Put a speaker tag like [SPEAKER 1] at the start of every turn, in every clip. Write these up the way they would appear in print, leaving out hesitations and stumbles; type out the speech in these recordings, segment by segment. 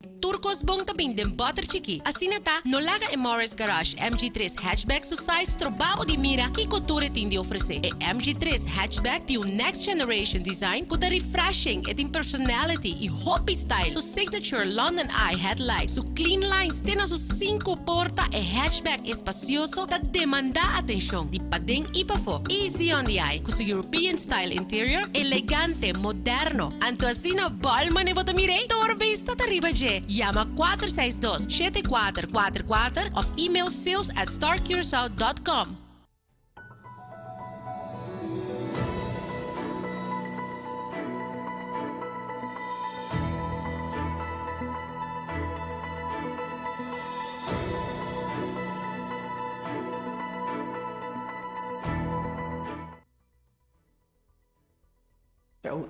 [SPEAKER 1] Turcos bom também dem butter chiqui. Assim tá, no Laga e Morris Garage MG3 Hatchback su size trobabo de mira que couture tem de oferecer. E MG3 Hatchback tem um next generation design com refreshing e tem personality e hoppy style. Su signature London Eye headlight, su clean lines tem as 5 porta e hatchback espacioso da demanda atenção de padeng e pafo. Easy on the eye, com su European style interior, elegante, moderno. Anto assim na balma ne botamire, torbe está arriba je. Llama 462-7444 of email sales@starcuracao.com.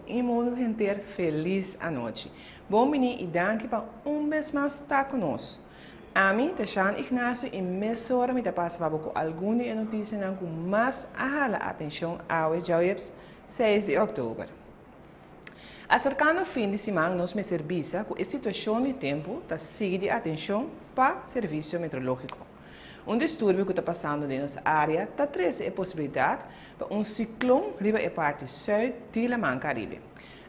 [SPEAKER 2] E modo gente feliz à noite. Bom menino e danke para vez mais estar conosco. A mim, Tachan Ignacio, e mesora me passa com alguma notícia com mais a atenção ao Jaueps 6 de outubro. Acercando o fim de semana, nós me serviço com a situação de tempo da seguir de atenção para o serviço meteorológico. Distúrbio que está passando na nossa área está trazendo a possibilidade para ciclone riba a parte sul da Mar Caribe.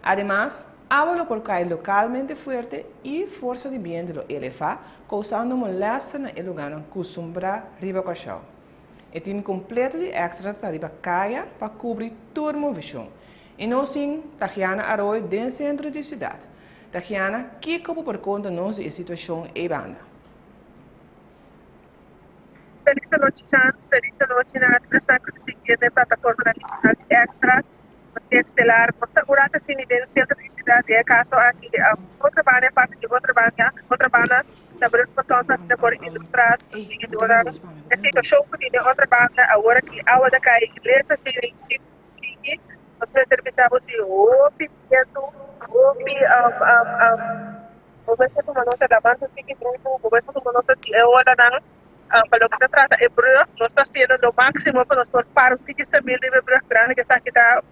[SPEAKER 2] Además, água por cair localmente forte e força de viento elevada, causando molestia na lugar costumbra riba Cachao. O time completo de extra está riba caia para cobrir toda a visão. E nós sim, Tajiana Arroyo, dentro do centro da cidade. Tajiana, que como por conta nossa situação é banda.
[SPEAKER 3] Feliz noite na atrasaco de seguir da plataforma nacional extra, estelar, constaurata sim dentro do centro da cidade, é caso aqui, outra banda, parte de outra banda, da Brascotonta, da por ilustrado, seguidora, é situação de outra banda, agora que a hora da cai, inglesa, sim, nós serviçamos o OPI, o governo uma nota da banda, fique junto, o governo uma nota de hora da para o que se trata de Brugge, nós estamos fazendo o máximo para nós para o que está bem de Brugge grande, que aqui está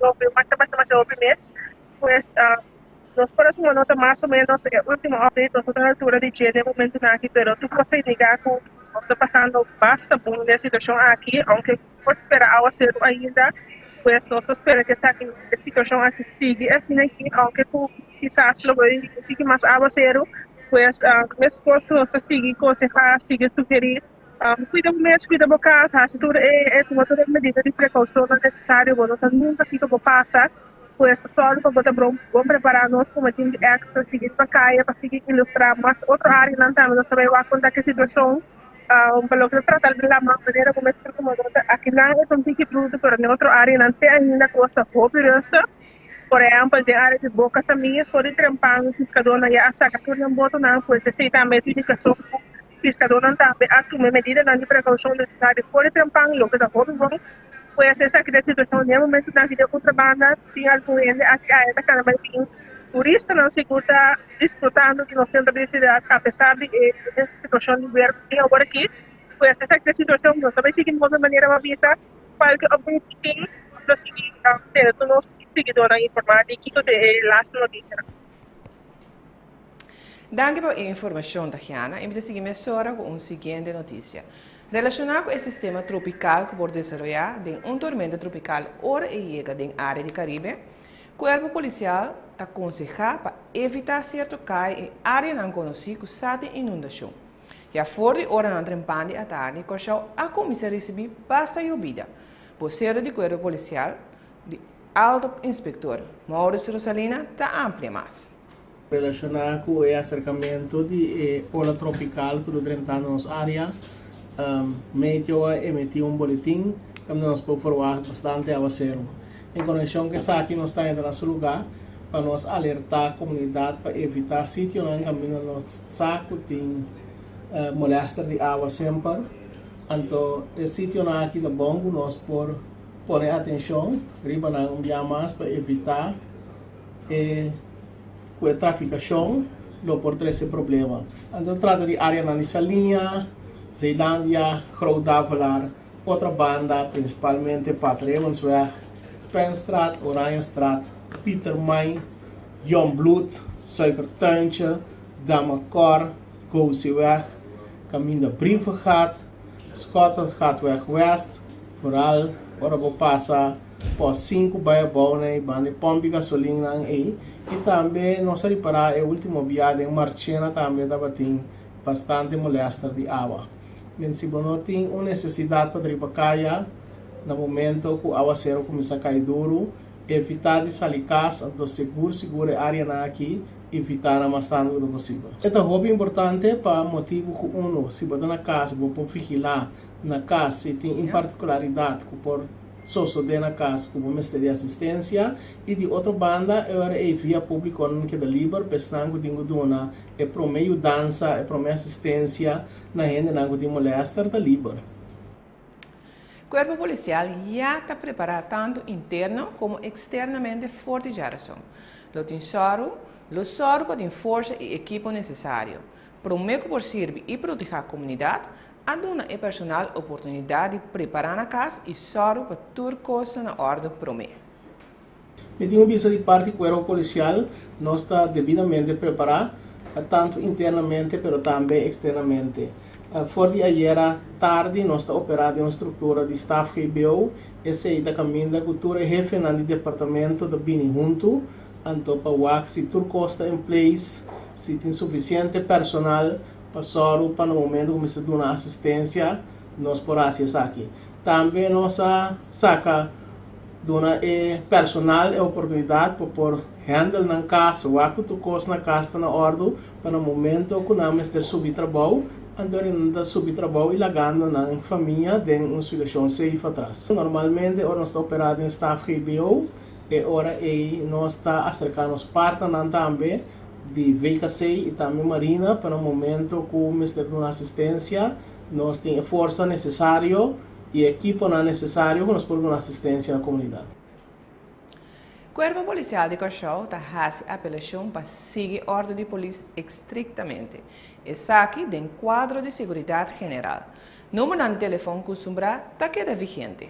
[SPEAKER 3] mais mês, pois nós para uma nota mais ou menos, o último update, nós estamos na altura de dia, de momento aqui, mas tu pode negar que nós estamos passando bastante bom nessa situação aqui, aunque pode esperar a ser ainda, pois nós esperamos que essa situação aqui siga assim aqui, aunque quizás logo fique mais a zero, pois nesse posto nós seguimos aconselhar, seguimos sugerir. Cuida mesmo, cuida da casa, se tudo é tomar toda a medida de precaução necessária, nós nunca fica para passar, pois só para botar bom preparar nós como time extra, seguir para caia, para seguir ilustrar, mas outra área não está, nós também vamos contar que a situação, pelo que tratar de la maneira como é que aqui não é tão pique produto, mas na outra área não tem ainda costa populosa, por exemplo, de área de boca, minha, pode trampar no pescador, e a saca tudo não bota não, pois se tem a medicação pescador não está a tomar medida de precaução necessária por trampar logo da hobby bom pois essa aqui da situação no momento da vida contrabanda tinha algum ainda aqui a cada mais turista não se está desfrutando de nossa cidade apesar de essa situação de ver agora aqui pois essa aqui da situação nós também seguimos de maneira avisa para que objetivo nós seguimos ter todos os seguidores informados e que tudo é last notícia.
[SPEAKER 2] Danke pela informação, Tatiana. E me seguimos agora com uma seguinte notícia. Relacionado com o sistema tropical que por desenvolver de tormenta tropical hora e chega na área do Caribe, o corpo policial está aconselhado para evitar certo cai em área não conhecida que de inundação. E a fora de hora não trempante à tarde, a comissão recebeu basta llovida. Por ser do corpo policial, de alto inspetor Maurício Rosalina está amplia mais.
[SPEAKER 4] Relacionado com o acercamento de ola tropical que está na nossa área, Meteo emitiu boletim que nós podemos formar bastante aguacero. Em conexão com isso aqui, nós estamos no nosso lugar para nós alertar a comunidade para evitar sítio onde caminha nosso saco tem moléstia de água sempre. Então, esse sítio aqui é bom que nós por pôr atenção, riba na mais para evitar com a traficação, por esse problema. Então, trata de área na linha, Zeilândia, Groot-Davelaar, outra banda, principalmente Patremonsweg, Penstraat, Oranjestraat, Pietermijn, Jongbloed, Suikertuintje, Damakor, Koosiweg, caminho da Brievengat, Schottengatweg West, vooral waar we passa por 5 bijbouwen bande pompi gasolina e também nós reparar o último viagem em Marchena também dava tem bastante molesta de água. Men se não tem uma necessidade para trabalhar no momento que a água zero começa a cair duro, evitar de sair casa, então seguro a área aqui, evitar a mais tanto possível. É um importante para motivo que uno, se você na casa, você vigilar na casa, se tem particularidade que por só de na casa como mestre de assistência e de outra banda é via público que da liber pensando que dona é para meio dança é para meio assistência na gente não de molestar da liber.
[SPEAKER 2] O Corpo Policial já está preparado tanto interno como externamente forte geração. Lo tesoro pode força e equipo necessário. Para o meio por servir e proteger a comunidade, a dona e personal oportunidade de preparar a casa e soro para tudo custo na ordem para mim.
[SPEAKER 4] Medindo vista de parte do Corpo Policial, nós está devidamente preparado, tanto internamente, mas também externamente. Fora de ayer tarde, nós está operando uma estrutura de staff GBO, esse é da caminho da cultura jefe no departamento da Bini junto, então para se tudo custa em place, se tem suficiente personal, passou para no momento que você dá uma assistência, nós podemos fazer aqui. Também nós saca dona personal e oportunidade para por handle na casa, o que tu custa na casa na ordem, para no momento que nós ter subir trabalho, então nós subir trabalho e lagando na família de uma situação safe atrás. Normalmente, nós estamos operando em staff GBO, e ora nós está acercando os parceiros também de VKC e também Marina para o momento que o Ministério de assistência nós temos força necessária e equipo necessário que nós podemos dar assistência à comunidade.
[SPEAKER 2] O Corpo Policial de Cachorro está fazendo apelação para seguir a ordem de polícia estrictamente. Isso aqui tem quadro de segurança geral. Número de telefone costumbrar está queda vigente.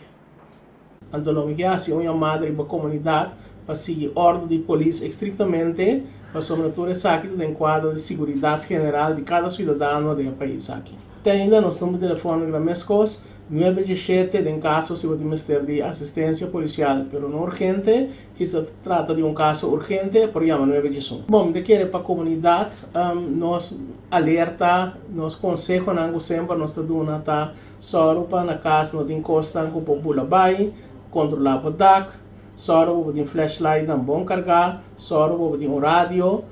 [SPEAKER 4] Então, nós temos uma madre para a comunidade para seguir a ordem de polícia estrictamente para sobretudo aqui do quadro de segurança geral de cada cidadão do país aqui. Tem ainda nosso número de telefone gramescos 917 em caso se você ministério de assistência policial, pero não urgente, e se trata de um caso urgente, por chama 918. Bom, de que para a comunidade, nós alerta, nós consejo não sempre nós está dando tá só para na casa não tem costa com popula bai, controlar o DAC, só para flashlight não bom carregar, só para rádio,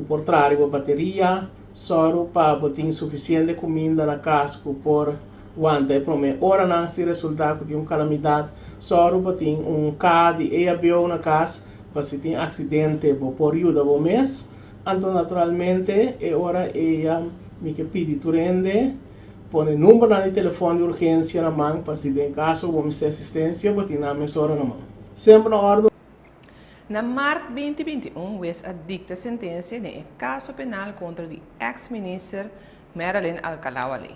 [SPEAKER 4] por trás a bateria, só para ter suficiente comida na casa por Wanda, prome ora não se resultado de uma calamidade, só para ter carro de EABO na casa, para se ter acidente por ajuda do mês, então naturalmente é hora me que pede turende, põe número de telefone de urgência na mão, para se em caso vamos ter assistência, para ter na mesura na mão. Sempre na ordem.
[SPEAKER 2] Na março 2021, was a dicta sentença de caso penal contra o ex-ministro Marilyn Alcalá-Wally.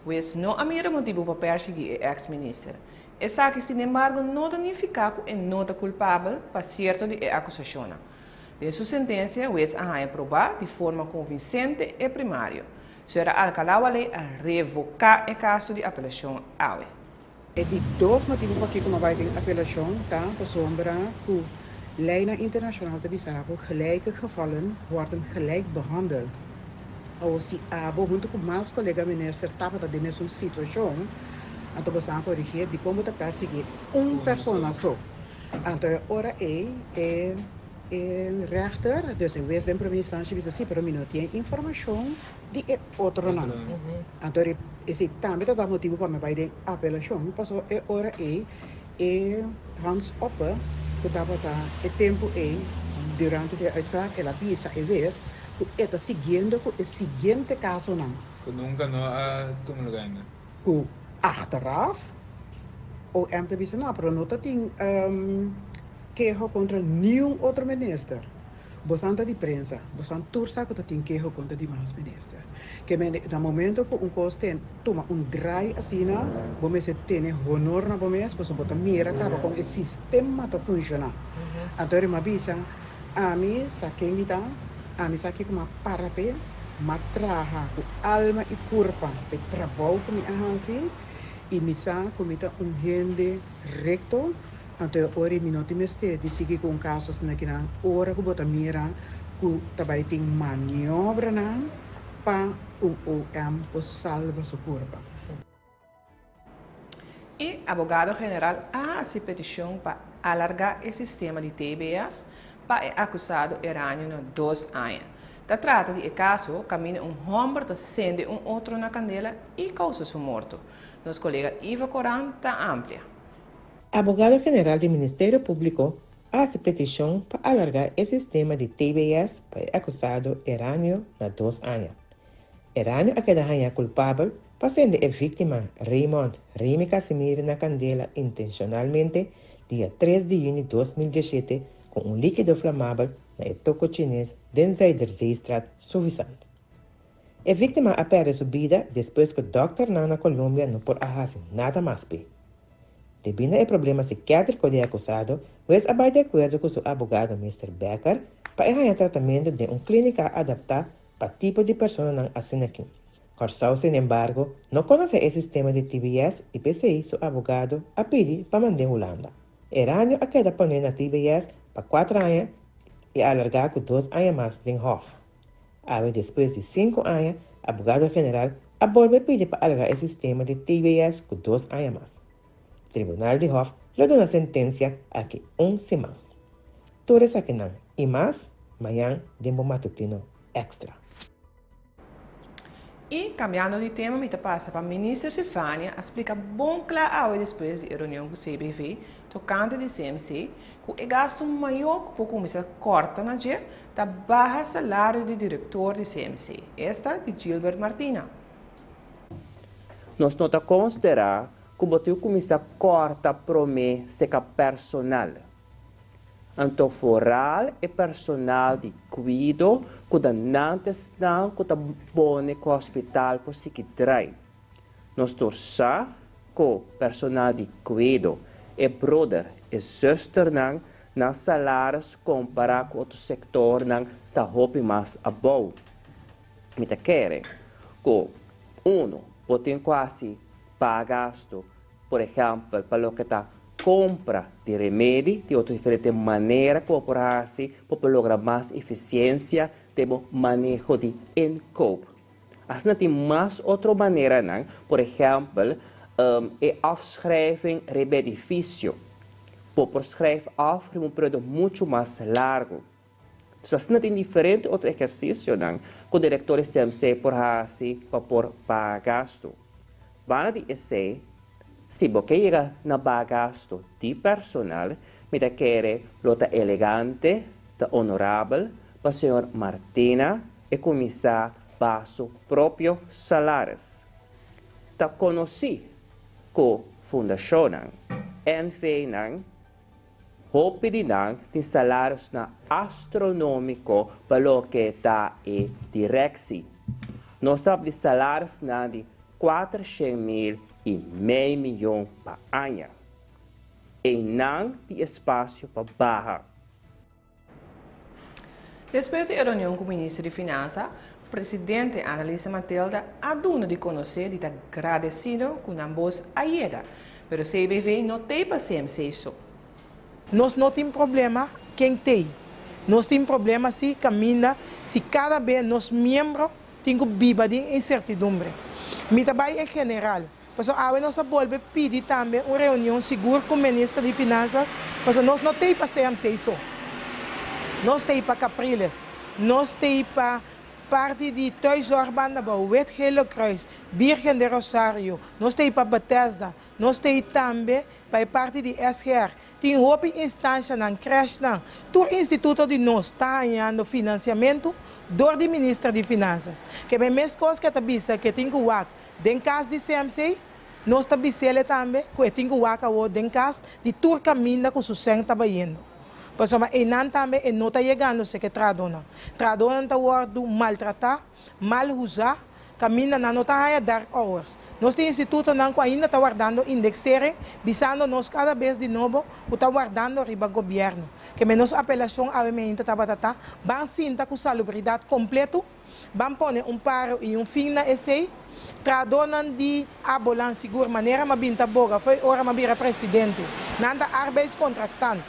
[SPEAKER 2] Was não há mera motivo para perseguir o ex-ministro. Essa que, sin embargo, não danificado e nota culpável para certo de acusação. De sua sentença, was a provar de forma convincente e primária. Será Alcalá-Wally a revocar o caso de apelação AUE.
[SPEAKER 5] É de dois motivos para que vai ter apelação, tá? Para sombra que lijnen internationaal te bisago, gelijke gevallen worden gelijk behandeld. Als si abo junto com mais colega minister tava da mesma situação, então você vai corrigir de como te perseguir persona só. Então ora rechter, dus in wees de primeira instância diz assim, pero não tem informação de outro não. Então esse também dá motivo para me vai de apelação, passou ora hands up que estava o tempo durante a uitspraak ela pisa e vez que está seguindo o seguinte caso não.
[SPEAKER 6] Que nunca não há tumultuoso.
[SPEAKER 5] Que achteraf o MTB não, pero não tem queixa contra nenhum outro ministro. Bastante de prensa, bastante tursa que tem queixa contra demais ministro. Que no momento que coste toma draai assim, vamos ter honor na vamos, você bota mira acaba com o sistema a funcionar. Então, uma visa, a mim saquei me dá, a mim saquei como parapé, matraha com alma e corpo para trabalho com minha assim e misa comita gente recto então ora mi não tem este de seguir com casos na que na ora que bota mira que também tem maniobra na para OM o salva seu corpo.
[SPEAKER 2] E abogado general hace petição para alargar o sistema de TBS para o acusado Erânio na 2 anos. Da trata de caso, caminha homem que acende outro na candela e causa sua morte. Nosso colega Iva Coran está amplia.
[SPEAKER 7] Abogado general do Ministério Público hace petição para alargar o sistema de TBS para o acusado Erânio na 2 anos. Erânio é queda culpável para ser a vítima Raymond Remy Casimir na candela intencionalmente dia 3 de junho de 2017 com líquido inflamável na toco chinês dentro da Zeestraat, Suvisant. A vítima perde sua vida depois que o doutor na Colômbia não pode fazer nada mais. Devido ao problema psiquiátrico do acusado, Wes vai de acordo com seu abogado Mr. Becker para ganhar tratamento de uma clínica adaptada para o tipo de pessoa não assim aqui. Corsau, sin embargo, não conhece o sistema de TBS e PCI, seu abogado, a pedir para mandar Holanda. Erânio queda poner na TBS para 4 anos e alargar com 2 anos mais em Hof. Depois de 5 anos, o abogado general volve a pedir para alargar o sistema de TBS com 2 anos mais. O Tribunal de Hof lhe dá uma sentença aqui semana. Tudo isso aqui não. E mais, amanhã, de matutino extra.
[SPEAKER 2] E, cambiando de tema, me passa para a ministra Silvânia explicar bom claro depois da reunião com o CBV, tocante de CMC, que o gasto maior que o começar corta na dia, da barra salário do diretor de CMC. Esta de Gilbert Martina.
[SPEAKER 8] Nós não considerar que o começar corta promessa personal. Então, foral e personal de cuidado que não estão que bom com o hospital por psiquiatria. Nós torçamos que o personal de cuidado e brother e sister não salários comparado com outro setor não está mais abaixo. Me querem que tem quase gasto, por exemplo, para o que está compra de remédio de outra diferente maneira cooperar-se para lograr mais eficiência de manejo de encope. Assim tem mais outra maneira, não? Por exemplo, afschrijving de benefício. Por schrijven af um período muito mais largo. Então, assim tem diferente outro exercício, não? Que o diretor de CMC por pagar gasto. Vale dizer se você chega na bagasto de personal, me quer lota elegante, honorável, para o senhor Martina e começar para seu próprio salário. Conheci com a fundação, NV, tem salários astronômicos para o que está em direção. Nós temos de salários de 400.000 e meio milhão para ano. E não tem espaço para barra.
[SPEAKER 2] Depois da reunião com o ministro de Finanças, o presidente Annalisa Matilda aduna de conhecer e está agradecido com ambos a chega. Mas o CBV não tem paciência isso.
[SPEAKER 9] Nós não temos problema quem tem. Nós temos problema se caminha, se cada vez nós membros temos viva de incertidumbre. Mi trabalho é general. Porque nós vamos pedir também uma reunião segura com o ministro de Finanças, porque nós não temos para CMC isso. Nós temos para Capriles, nós temos para parte de Toys Urbana, Wet Helo Cruz, Virgem de Rosário, nós temos para Bethesda, nós temos também para parte de SGR. Tem outra instância na creche, todo o instituto de nós está ganhando financiamento do ministro de Finanças. Que é a mesma coisa que a bisa que tem que ir dentro caso de CMC, nós também também que tem que ir dentro caso de todo caminho que o sucesso está indo. Porque e não também não está chegando se que tradona. Tradona está sendo maltratar, mal usar, caminho não está a dar horas. Nós temos instituto que ainda está guardando indexering, visando nós cada vez de novo, está guardando riba governo. Que menos apelação a mente está batata, van sinta com salubridade completo, Van pone paro e fim na essay. Tradonan di abolan segura maneira mabinta boga foi ora mabira presidente. Nanda arbeidscontractante.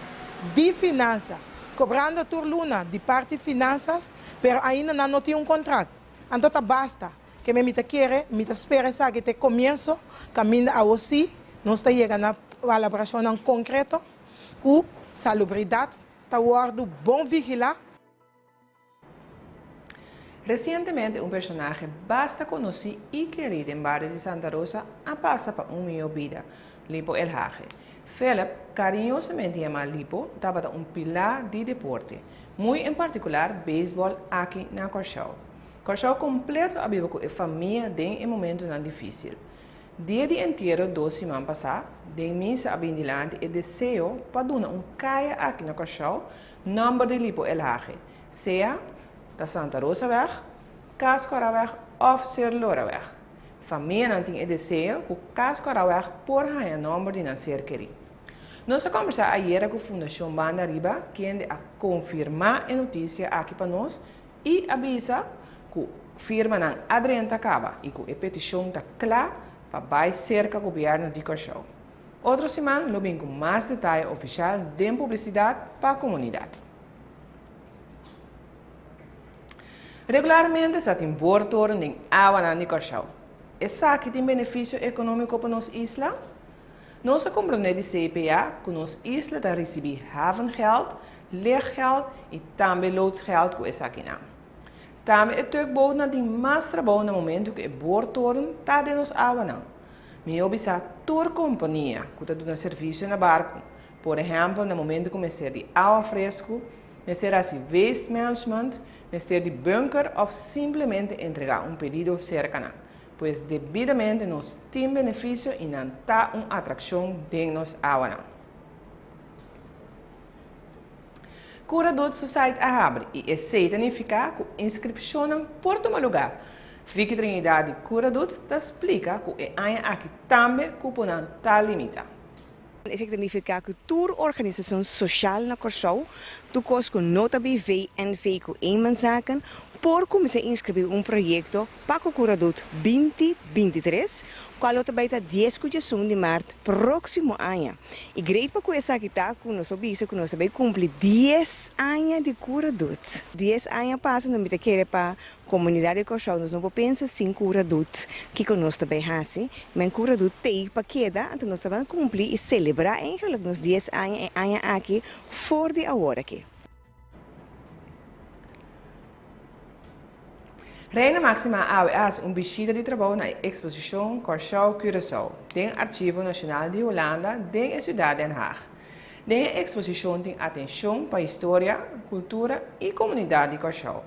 [SPEAKER 9] Di finança. Cobrando tur luna de parte finanças, pero ainda não tem contrato. Então tá basta que me mita querer, mita espera sa que te começo, caminha a você, não está chegando a elaboração concreto, com salubridade, tá guardo bom vigilar.
[SPEAKER 2] Recentemente, personagem bastante conhecido e querido em barrio de Santa Rosa a passa para minha vida, Lipo El Hage. Philip, carinhosamente chamado Lipo, estava pilar de deporte, muito em particular beisebol aqui na Corchão. Corchão completo abiva com a família em um momento não difícil. Dia de inteiro, 2 semanas passadas, de missa abindilante e desejo para dar caia aqui na Corchão, número de Lipo El Hage, seja da Santa Rosa Weg, Cascora Weg of Serlora Weg. Família não tem desejo que Cascora Weg por o número de nascer querido. Nós conversamos ayer com a Fundação Banda Riba, que a confirmar a notícia aqui para nós e avisa que a firma não adrenta acaba e que a petição está clara para cerca do governo de Corchão. Outra semana, nós vamos com mais detalhes oficiais de publicidade para a comunidade. Regularmente, se tem bordo em água de Corchão. Essa aqui tem benefício econômico para nossa isla? Nós compreendemos de CPA que nossa isla está recebendo havengeld, leergeld e também loodsgeld com essa aqui. Também é tuikboot na tem mais trabalho no momento que o boortoren está de nos água. Me obisa tour companhia que está dando serviço no barco. Por exemplo, no momento que me ser de água fresco, me ser assim waste management, me ser de bunker ou simplesmente entregar pedido cerca. Pois devidamente nós temos benefício e não está uma atração de nos água. Curador Society abre e significa que a inscrição por tomar lugar. Fique Trinidade Curador te explica que é aqui também que não está limitado.
[SPEAKER 10] Isso significa que toda organização social na Corchão, tu com nota BV en VQ eenmanszaken, por começar a inscrever projeto para o Curador 2023, qual é também 10 de março próximo ano. E grande para começar aqui tá com nós para que nós também cumprir 10 anos de Curador. 10 anos passam, não me querer para a comunidade de Corchão, nós não pensamos sem Curador, que nós também fazemos, mas Curador tem para queda, então nós também cumprir e celebrar eigenlijk nos 10 anos aqui, fora de agora aqui.
[SPEAKER 2] Reina Máxima AWS visita de trabalho na exposição Corchão Curaçao, do Arquivo Nacional de Holanda, da cidade de Den Haag. A exposição tem atenção para a história, cultura e comunidade de Corchão.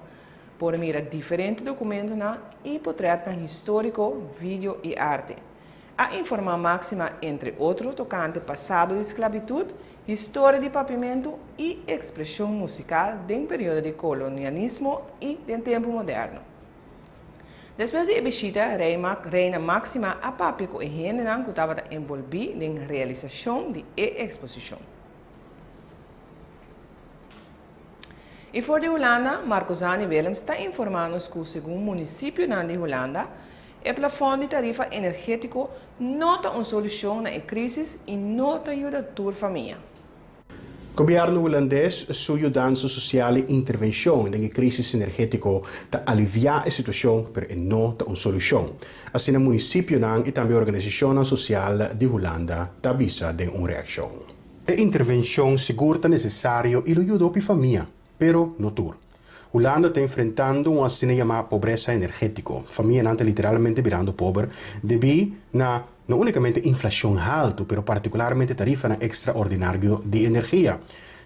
[SPEAKER 2] Por mira diferentes documentos e portretos histórico, vídeo e arte. A informação máxima, entre outros, tocante passado de esclavitud, história de papimento e expressão musical do período de colonialismo e do tempo moderno. Depois da visita, Reina Máxima a papi com a gente que estava envolvida na realização da exposição. E fora de Holanda, Marcos Ani Willems está informando que, segundo o município de Holanda, o plafond de tarifa energético não é uma solução na crise e não ajuda a tua família.
[SPEAKER 11] O governo holandês ajuda a sociale intervenção na crise energética para aliviar a situação, mas não é uma solução. Assim, o município e também a organização social de Holanda avisa de uma reação. A intervenção segura é necessária e ajuda a família, mas não tudo. Holanda está enfrentando uma assim chamada pobreza energética. Família está literalmente virando pobre devido a não unicamente inflação alta, mas particularmente tarifa extraordinária de energia.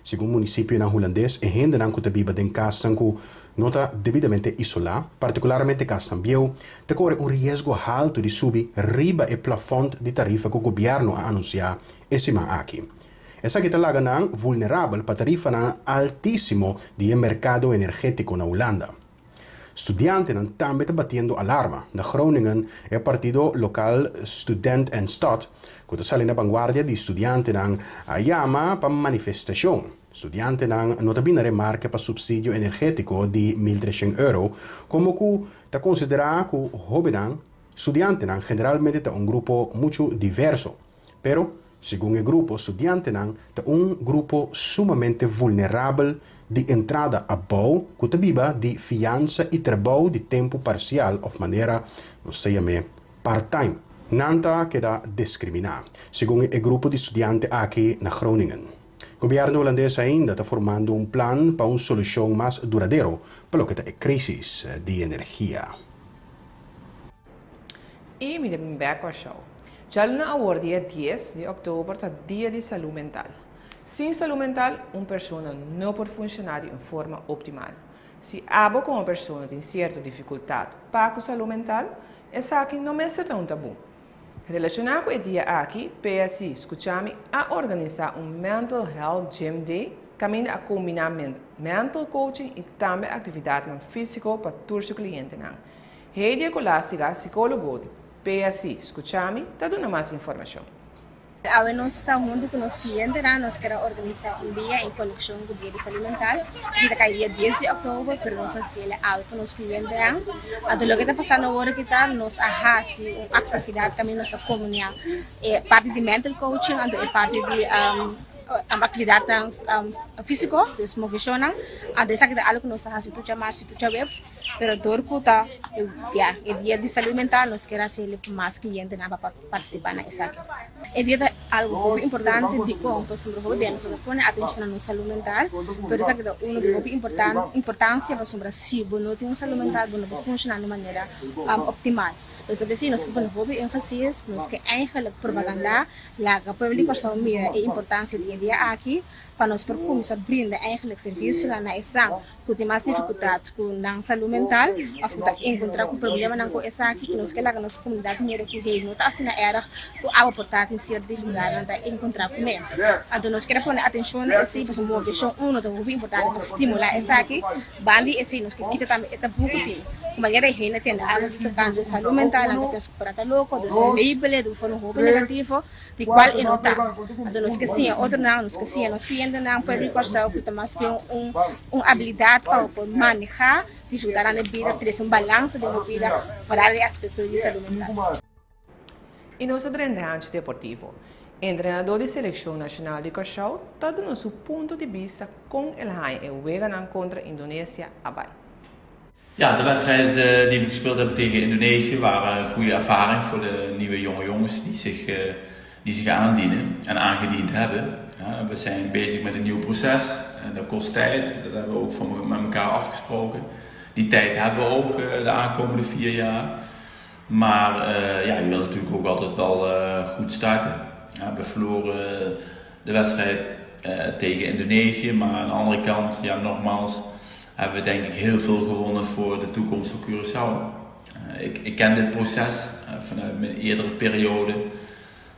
[SPEAKER 11] Segundo o município holandês, a gente não está viva em casa que não está devidamente isolada, particularmente casa Biel, te corre risco alto de subir riba o plafond de tarifa que o governo ha anunciado esse mês aqui. Essa que está vulnerável para tarifa altíssimo de mercado energético na Holanda. Estudiantes também estão batendo alarma. Na Groningen, o partido local Student en Stad, que está saindo na vanguardia de estudiantes a chama para manifestação. Studianten nang notabene remarca pa subsidio energetico di €1.300, como que ta considera que hobby nang studianten nang generalmente ta un grupo mucho diverso, pero según el grupo estudiante è un gruppo sumamente vulnerabile di entrada a bouw, que tabiba di fianza e trabalho di tempo parcial of maniera, non si chiama part-time. Nanta che da discriminar, según il gruppo di studianti aqui na Groningen. Il governo holandese ainda está formando un plan para una solución más duradero para lo que es crisis de energía.
[SPEAKER 2] E mi devo back show. Já na award dia 10 de outubro está dia de saúde mental. Sem saúde mental, uma pessoa não pode funcionar de forma optimal. Se abo com uma pessoa tem certa dificuldade para a saúde mental, essa aqui não é tão tabu. Relacionado com o dia aqui, PSI escutamos a organizar Mental Health Gym Day, caminho a combinar mental coaching e também atividade física para todos os clientes. Heidi Colástica, psicólogo de PSI, escutamos, está dando mais informação.
[SPEAKER 12] Ahora nos está junto con los clientes, nos queremos organizar un día en conexión con el Día de Salud Mental. Está cae día 10 de octubre, pero nos hacemos algo con los clientes. Lo que está pasando ahora que está, nos hace una actividad que nos comunidad. Parte de mental coaching, parte de actividad física, dus motivacional. Desa kita algo que nos hace tu chamar, tu webs, pero todo puta, ya, el Día de Salud Mental nos queremos hacer más clientes para participar en esa. El día de algo muy importante de cómo pues nosotros pone atención a nuestra salud mental, pero esa que uno de muy importancia para nosotros si no tiene salud mental, no puede funcionar de manera optimal. Dus dat betekent dat we een énfasis, que eigenlijk propaganda, la publicação mira a importância do dia aqui, para nós começar a brindar eigenlijk serviços lá na exam, que tem mais dificuldades com a saúde mental, a encontrar com problema não com essa aqui, que nós que lá na nossa comunidade mira que o não está assim na era, que a oportunidade de ser dificuldade de encontrar com ele. Então nós queremos pôr atenção nesse, para uma motivação é muito importante para estimular essa aqui, bandi esse nós que kita também é pouco tempo, de maneira que ele tem a de saúde mental, não pensa que para louco, dos labels, do fone hobby negativo, de qual é nota. Então nós que sim, outro não, nós que sim, nós que ainda não pode recordar que temos uma habilidade para manejar, disfrutar da vida, ter um balanço da vida para o aspecto de saúde mental.
[SPEAKER 2] E nosso treinador deportivo, treinador de seleção nacional de Cachau, está dando seu ponto de vista com el Hain en Wegenang contra Indonesië Abai.
[SPEAKER 13] Ja, de wedstrijd die we gespeeld hebben tegen Indonesië waren een goede ervaring voor de nieuwe jonge jongens die zich aandienen en aangediend hebben. We zijn bezig met een nieuw proces en dat kost tijd, dat hebben we ook met elkaar afgesproken. Die tijd hebben we ook de aankomende 4 jaar. Maar je wil natuurlijk ook altijd wel goed starten. We verloren de wedstrijd tegen Indonesië, maar aan de andere kant, nogmaals, hebben we denk ik heel veel gewonnen voor de toekomst van Curaçao. Ik ken dit proces vanuit mijn eerdere periode.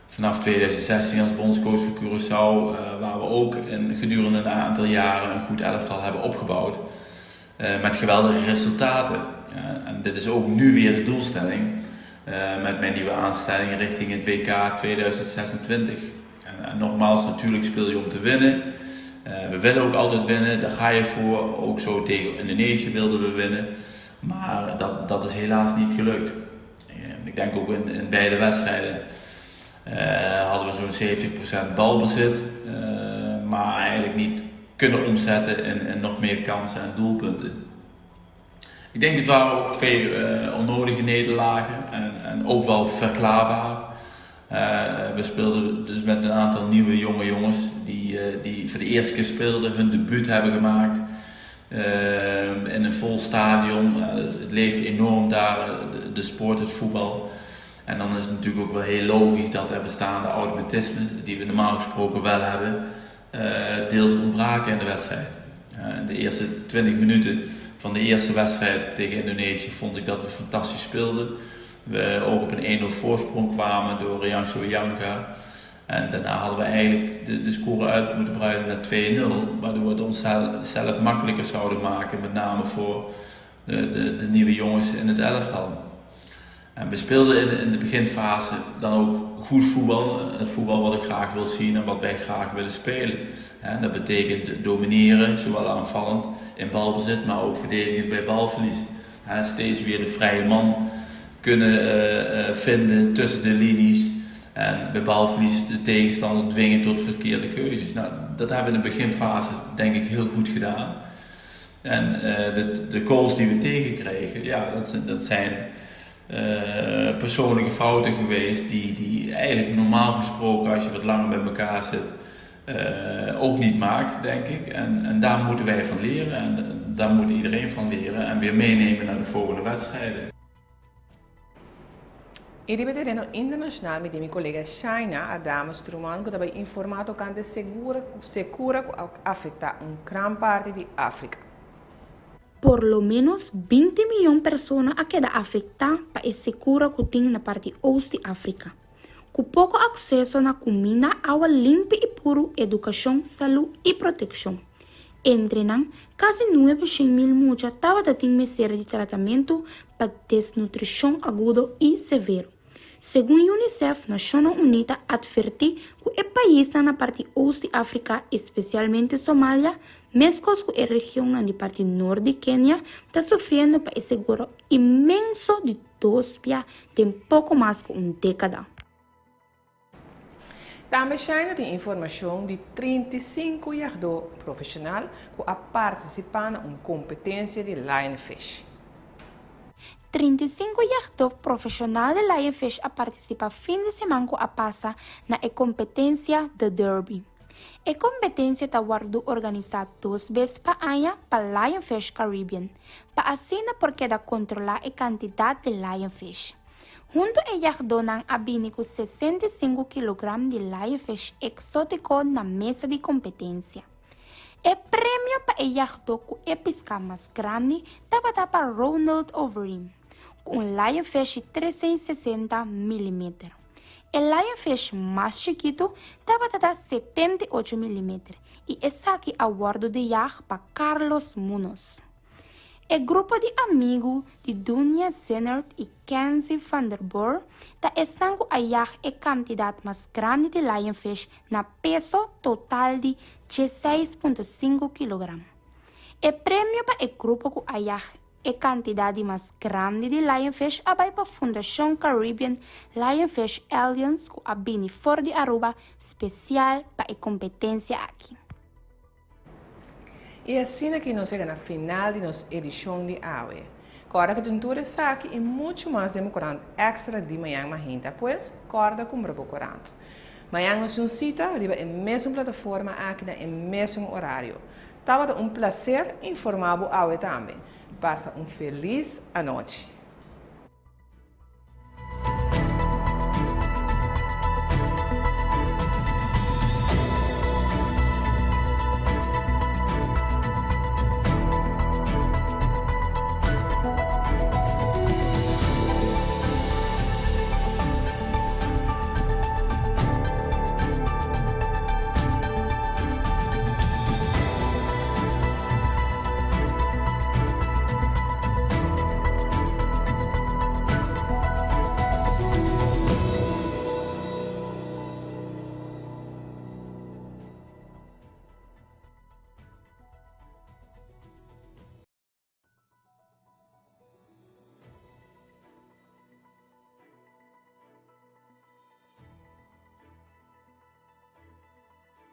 [SPEAKER 13] Vanaf 2016 als bondscoach voor Curaçao, waar we ook gedurende een aantal jaren een goed elftal hebben opgebouwd. Met geweldige resultaten. En dit is ook nu weer de doelstelling met mijn nieuwe aanstelling richting het WK 2026. En nogmaals, natuurlijk speel je om te winnen. We willen ook altijd winnen, daar ga je voor. Ook zo tegen Indonesië wilden we winnen. Maar dat is helaas niet gelukt. Ik denk ook in beide wedstrijden hadden we zo'n 70% balbezit. Maar eigenlijk niet kunnen omzetten in nog meer kansen en doelpunten. Ik denk het waren ook 2 onnodige nederlagen en ook wel verklaarbaar. We speelden dus met een aantal nieuwe jonge jongens die voor de eerste keer speelden, hun debuut hebben gemaakt in een vol stadion. Het leeft enorm daar, de sport, het voetbal. En dan is het natuurlijk ook wel heel logisch dat er bestaande automatismes, die we normaal gesproken wel hebben, deels ontbraken in de wedstrijd. De eerste 20 minuten van de eerste wedstrijd tegen Indonesië vond ik dat we fantastisch speelden. We ook op een 1-0 voorsprong kwamen door Riancho Yanga. En daarna hadden we eigenlijk de score uit moeten breiden naar 2-0. Waardoor we het onszelf makkelijker zouden maken. Met name voor de nieuwe jongens in het elftal. En we speelden in de beginfase dan ook goed voetbal. Het voetbal wat ik graag wil zien en wat wij graag willen spelen. Dat betekent domineren, zowel aanvallend in balbezit, maar ook verdedigend bij balverlies. Steeds weer de vrije man kunnen vinden tussen de linies. En bij balverlies de tegenstander dwingen tot verkeerde keuzes. Nou, dat hebben we in de beginfase denk ik heel goed gedaan. En de goals die we tegenkregen, ja, dat zijn persoonlijke fouten geweest die eigenlijk normaal gesproken, als je wat langer met elkaar zit, ook niet maakt, denk ik. En daar moeten wij van leren en daar moet iedereen van leren en weer meenemen naar de volgende wedstrijden.
[SPEAKER 2] E ripeteremo internacional met mijn collega Shaina Adamo Struman, que também informato que de segura afecta gran parte de África.
[SPEAKER 14] Por lo menos 20 milhões de pessoas a queda afetada para a secura que tem na parte oeste de África. Com pouco acesso na comida, água limpa e pura, educação, saúde e proteção. Entre não, quase 900.000 mulheres estavam a ter miséria de tratamento para desnutrição aguda e severa. Segundo a Unicef, Nações Unidas advertiu que o país na parte oeste de África, especialmente Somália, mesmo que a região na parte norte de Quênia, está sofrendo para esse seguro imenso de 2 dias, tem pouco mais que uma década.
[SPEAKER 2] Também China tem informação de 35 jogadores profissionais que participam em competência de Lionfish.
[SPEAKER 14] 35 jogadores profissionais de Lionfish a participar fim de semana que passa na competência de Derby. A competência está organizada 2 vezes por ano para Lionfish Caribbean, para assim porque da controlar a quantidade de Lionfish. Junto a jogadores abinem com 65 kg de Lionfish exótico na mesa de competência. O prêmio para o jogador com a pesca mais grande estava para Ronald Overeem, com um Lionfish de 360 mm. O Lionfish mais chiquito estava a 78 mm e esse aqui é o award de yacht para Carlos Munoz. O grupo de amigos de Dunia Zennert e Kenzie van der Boer estão com a yacht a quantidade mais grande de Lionfish na peso total de 16,5 kg. O prêmio para o grupo com a yacht a quantidade mais grande de Lionfish vai para a Fundação Caribbean Lionfish Alliance com a Bini For de Aruba especial para a competência aqui.
[SPEAKER 2] E assim que nós chegamos na final de nossa edição de AWE. Agora que tentura aqui e muito mais demorando extra de manhã magenta, pois corda com brabo corante. Manhã nós nos cita riba em mesma plataforma aqui no mesmo horário. Tava um prazer informar o AWE também. Passa feliz noite.